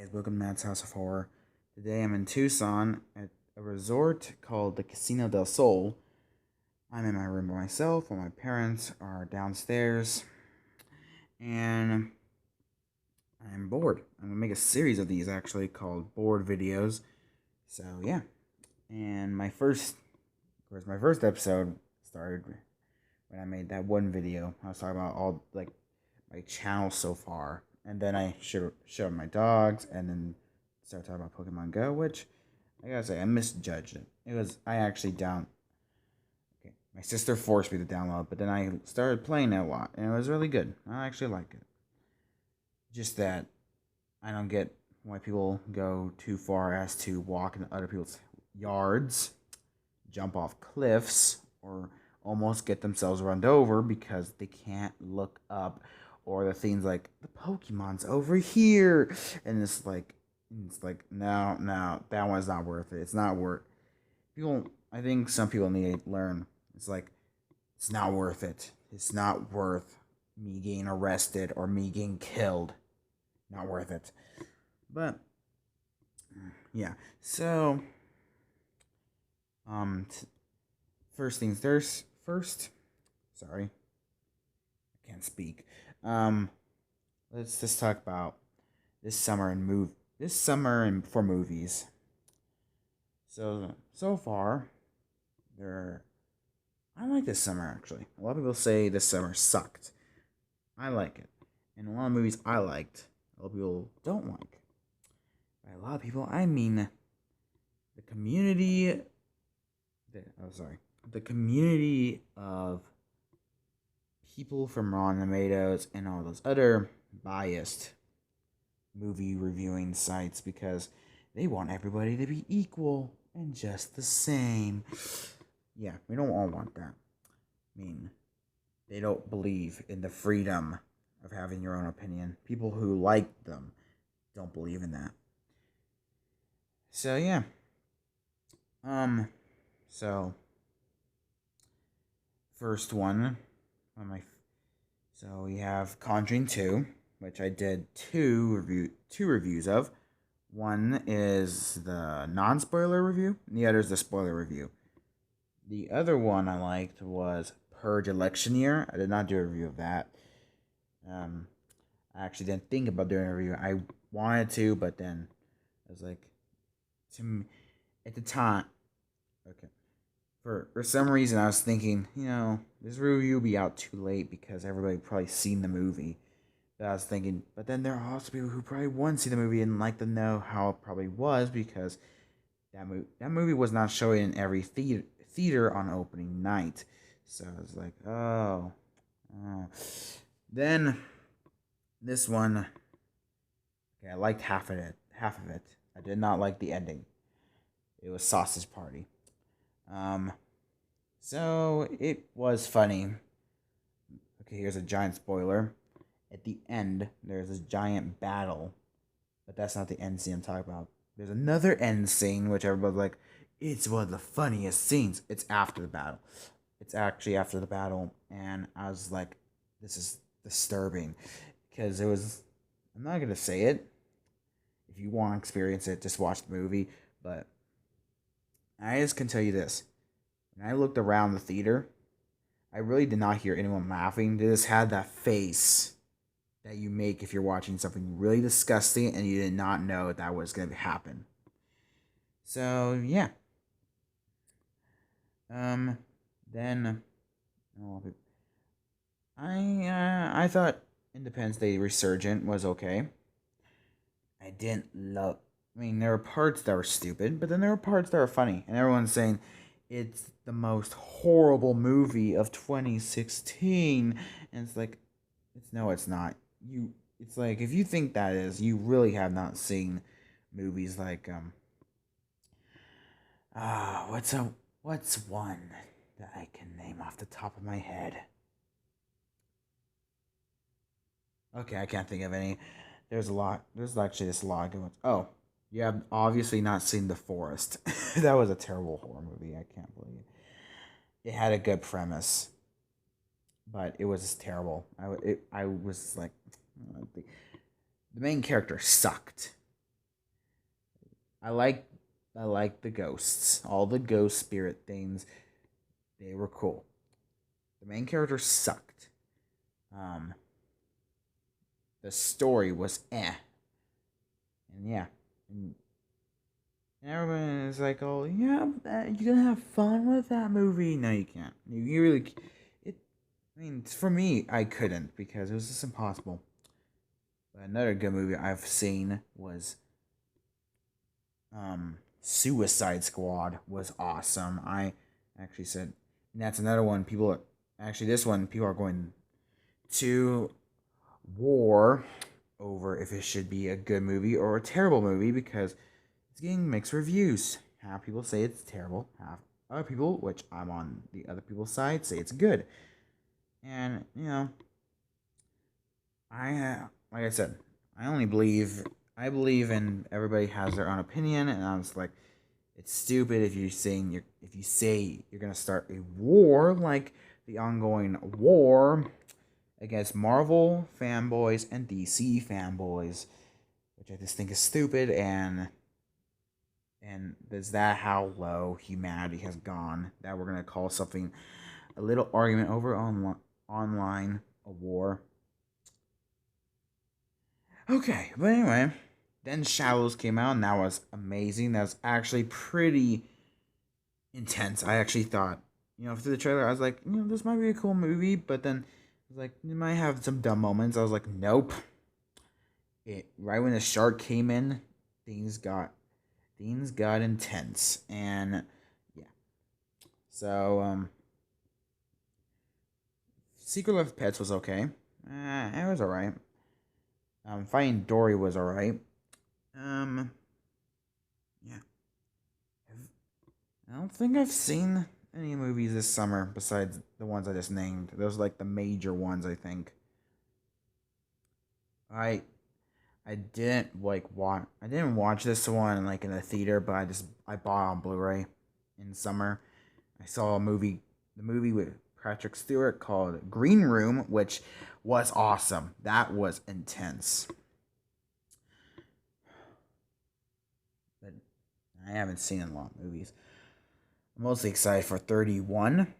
Guys, welcome to Matt's House of Horror. Today I'm in Tucson at a resort called the Casino del Sol. I'm in my room by myself while my parents are downstairs, and I'm bored. I'm gonna make a series of these actually called bored videos. So yeah, and my first episode started when I made that one video. I was talking about all like my channel so far, and then I showed my dogs, and then started talking about Pokemon Go, which I gotta say I misjudged it. I actually down. Okay, my sister forced me to download, but then I started playing it a lot, and it was really good. I actually like it. Just that I don't get why people go too far as to walk into other people's yards, jump off cliffs, or almost get themselves run over because they can't look up, or the things like the Pokemon's over here, and it's like no, that one's not worth it. It's not worth people. I think some people need to learn. It's like it's not worth it. It's not worth me getting arrested or me getting killed. Not worth it. But yeah, so first things first. Sorry, I can't speak. Um, let's just talk about this summer and for movies. So far, there. I like this summer actually. A lot of people say this summer sucked. I like it, and a lot of movies I liked. A lot of people don't like. By a lot of people, I mean the community. The community of people from Rotten Tomatoes and all those other biased movie reviewing sites because they want everybody to be equal and just the same. Yeah, we don't all want that. I mean, they don't believe in the freedom of having your own opinion. People who like them don't believe in that. So yeah. So first one on my so we have Conjuring 2, which I did two reviews of. One is the non-spoiler review, and the other is the spoiler review. The other one I liked was Purge Election Year. I did not do a review of that. I actually didn't think about doing a review. I wanted to, but then I was like, at the time, okay. For some reason, I was thinking, this review will be out too late because everybody probably seen the movie. But I was thinking, but then there are also people who probably wouldn't see the movie and like to know how it probably was because that movie was not showing in every theater on opening night. So I was like, oh. Then this one, okay, I liked half of it. I did not like the ending. It was Sausage Party. So it was funny. Okay, here's a giant spoiler. At the end, there's this giant battle, but that's not the end scene I'm talking about. There's another end scene, which everybody's like, it's one of the funniest scenes. It's after the battle. It's actually after the battle, and I was like, this is disturbing. Because it was, I'm not going to say it. If you want to experience it, just watch the movie. But I just can tell you this. When I looked around the theater, I really did not hear anyone laughing. They just had that face that you make if you're watching something really disgusting and you did not know that was going to happen. So, yeah. Then I thought Independence Day Resurgent was okay. I didn't love. I mean, there were parts that were stupid, but then there were parts that were funny, and everyone's saying it's the most horrible movie of 2016, and it's like, it's not. It's like if you think that is, you really have not seen movies like what's one that I can name off the top of my head? Okay, I can't think of any. There's a lot. There's actually just a lot of good ones. Oh, you have obviously not seen The Forest. That was a terrible horror movie. I can't believe it. It had a good premise, but it was terrible. I was like, the main character sucked. I like I like the ghosts. All the ghost spirit things, they were cool. The main character sucked. Um, the story was and yeah, and, and everyone is like, "Oh yeah, you're gonna have fun with that movie." No, you can't. You really, it. I mean, for me, I couldn't because it was just impossible. But another good movie I've seen was Suicide Squad was awesome. I actually said, and that's another one. People actually, this one people are going to war over if it should be a good movie or a terrible movie because it's getting mixed reviews. Half people say it's terrible, half other people, which I'm on the other people's side, say it's good. And like I said, I believe in everybody has their own opinion, and I was like, it's stupid if if you say you're gonna start a war like the ongoing war against Marvel fanboys and DC fanboys, which I just think is stupid. And is that how low humanity has gone that we're gonna call something a little argument over online a war? Okay, but anyway, then Shadows came out, and that was amazing. That was actually pretty intense. I actually thought, through the trailer, I was like, this might be a cool movie, but then I was like, it might have some dumb moments. I was like, nope. It right when the shark came in, things got intense, and yeah. So Secret Life of Pets was okay. It was alright. Finding Dory was alright. Um, yeah. I don't think I've seen any movies this summer besides the ones I just named. Those are like the major ones, I think. I I didn't I didn't watch this one like in the theater, but I bought it on Blu-ray in summer. I saw the movie with Patrick Stewart called Green Room, which was awesome. That was intense. But I haven't seen a lot of movies. I'm mostly excited for 31,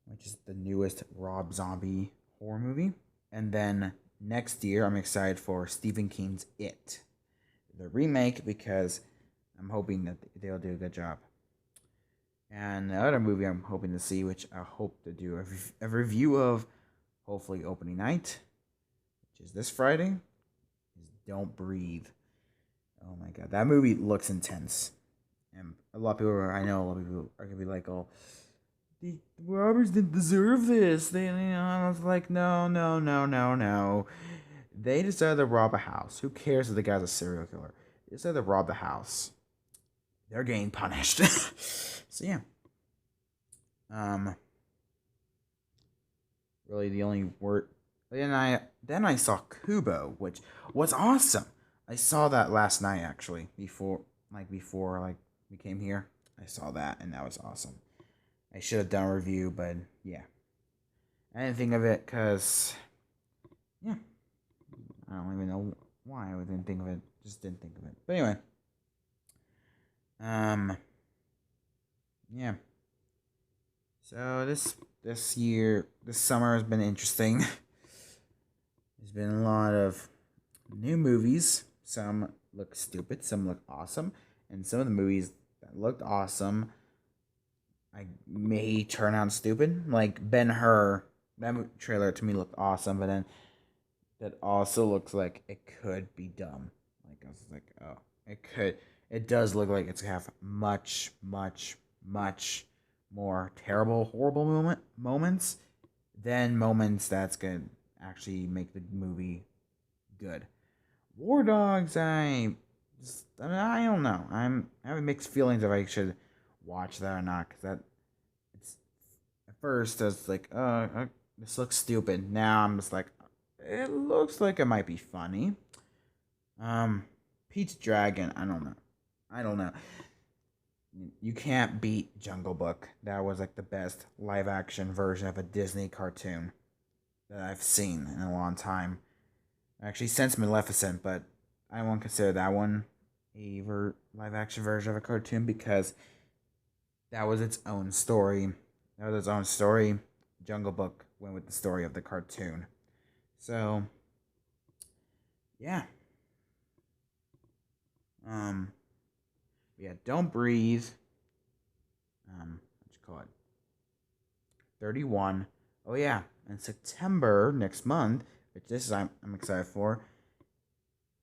which is the newest Rob Zombie horror movie. And then next year, I'm excited for Stephen King's It, the remake, because I'm hoping that they'll do a good job. And the other movie I'm hoping to see, which I hope to do a review of, hopefully opening night, which is this Friday, is Don't Breathe. Oh my god, that movie looks intense. And a lot of people I know a lot of people are gonna be like, "Oh, the robbers didn't deserve this." I was like, no, no, no, no, no. They decided to rob a house. Who cares if the guy's a serial killer? They decided to rob the house. They're getting punished. So yeah. Um. Really, the only word. Then I saw Kubo, which was awesome. I saw that last night actually. Before we came here, I saw that and that was awesome. I should have done a review, but yeah, I didn't think of it because yeah, I don't even know why I didn't think of it. Just didn't think of it. But anyway, um, yeah. So this summer has been interesting. There's been a lot of new movies. Some look stupid, some look awesome, and some of the movies that looked awesome, I may turn out stupid. Like Ben-Hur, that trailer to me looked awesome, but then that also looks like it could be dumb. Like I was like, oh, it could. It does look like it's gonna have much, much, much more terrible, horrible moments than moments that's gonna actually make the movie good. War Dogs, I don't know. I have mixed feelings if I should watch that or not, because that it's at first I was like, this looks stupid. Now I'm just like, it looks like it might be funny. Pete's Dragon, I don't know. I don't know. You can't beat Jungle Book. That was like the best live action version of a Disney cartoon that I've seen in a long time. Actually, since Maleficent, but I won't consider that one a live action version of a cartoon because that was its own story. That was its own story. Jungle Book went with the story of the cartoon. So, yeah. Um, yeah, Don't Breathe. What you call it? 31. Oh yeah, in September next month, which this is I'm excited for.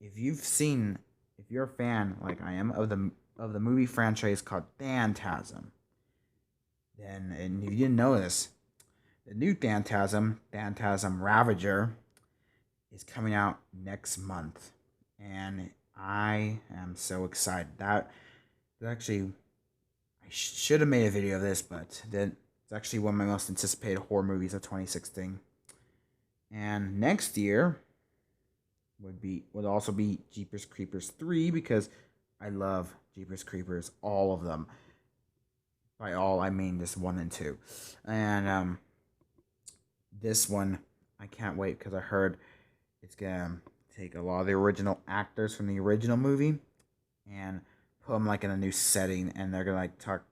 If you've seen, if you're a fan like I am of the movie franchise called Phantasm, then and if you didn't know this, the new Phantasm, Phantasm Ravager, is coming out next month, and I am so excited. That actually I should have made a video of this, but then it's actually one of my most anticipated horror movies of 2016. And next year would also be Jeepers Creepers 3 because I love Jeepers Creepers, all of them. By all I mean just 1 and 2. And this one I can't wait because I heard it's gonna take a lot of the original actors from the original movie and put them like in a new setting, and they're gonna like talk.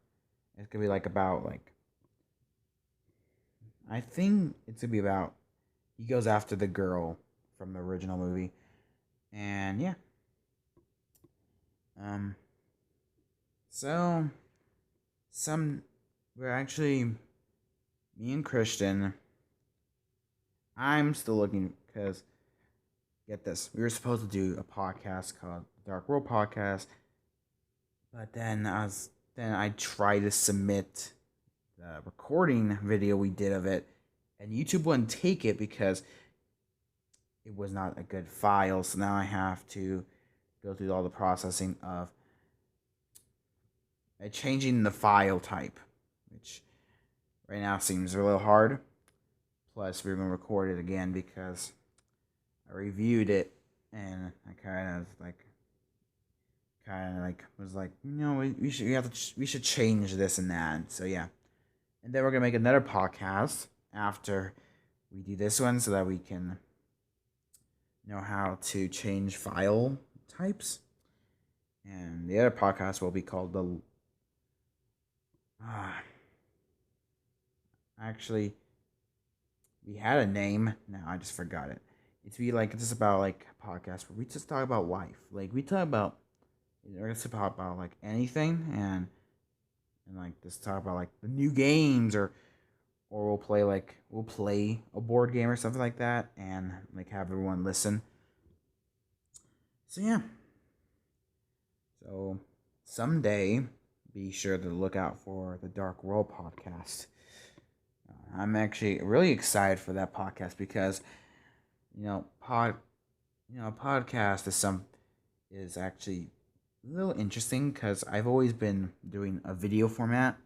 It's gonna be like about like I think it's gonna be about he goes after the girl from the original movie, and yeah. Um. So some we're actually me and Christian. I'm still looking because get this, we were supposed to do a podcast called Dark World Podcast, but then I tried to submit the recording video we did of it, and YouTube wouldn't take it because it was not a good file. So now I have to go through all the processing of changing the file type, which right now seems a little hard. Plus, we're gonna record it again because I reviewed it and I kind of like was like, we should change this and that. So yeah, and then we're gonna make another podcast after we do this one so that we can know how to change file types. And the other podcast will be called the actually we had a name. Now I just forgot it. It's just about like a podcast where we just talk about life. Like we talk about we're gonna talk about like anything and like just talk about like the new games or we'll play a board game or something like that and like have everyone listen. So yeah. So someday be sure to look out for the Dark World podcast. I'm actually really excited for that podcast because podcast is actually a little interesting because I've always been doing a video format.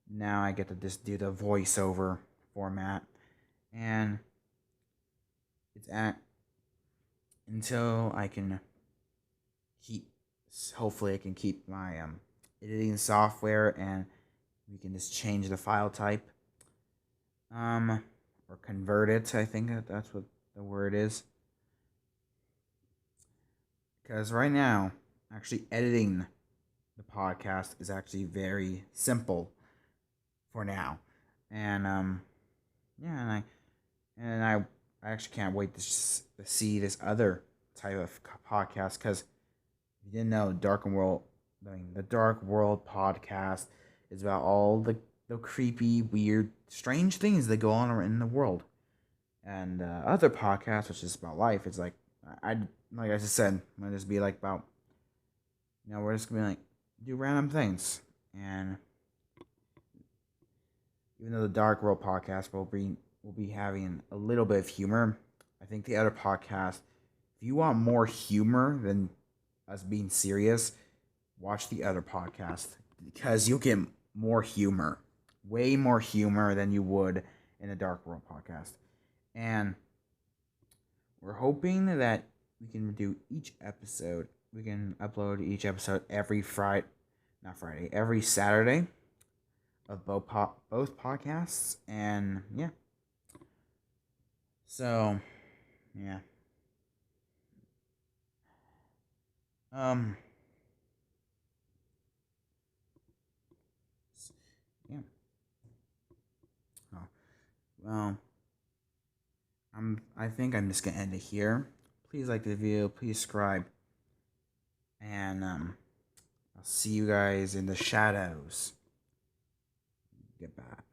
Now I get to just do the voiceover format, and it's at until I can keep. Hopefully, I can keep my editing software, and we can just change the file type, or convert it. I think that's what the word is. Because right now, actually editing the podcast is actually very simple for now, and yeah, I actually can't wait to see this other type of podcast because if you didn't know, the Dark World podcast is about all the creepy, weird, strange things that go on in the world, and other podcasts, which is about life, it's like like I just said, might just be like about we're just gonna be like do random things, and even though the Dark World podcast will be having a little bit of humor, I think the other podcast, if you want more humor than us being serious, watch the other podcast because you'll get more humor, way more humor than you would in the Dark World podcast, and we're hoping that we can do each episode. We can upload each episode every every Saturday of both podcasts, and yeah. So, yeah. Um, Well, I think I'm just gonna end it here. Please like the video, please subscribe, and I'll see you guys in the shadows. Goodbye.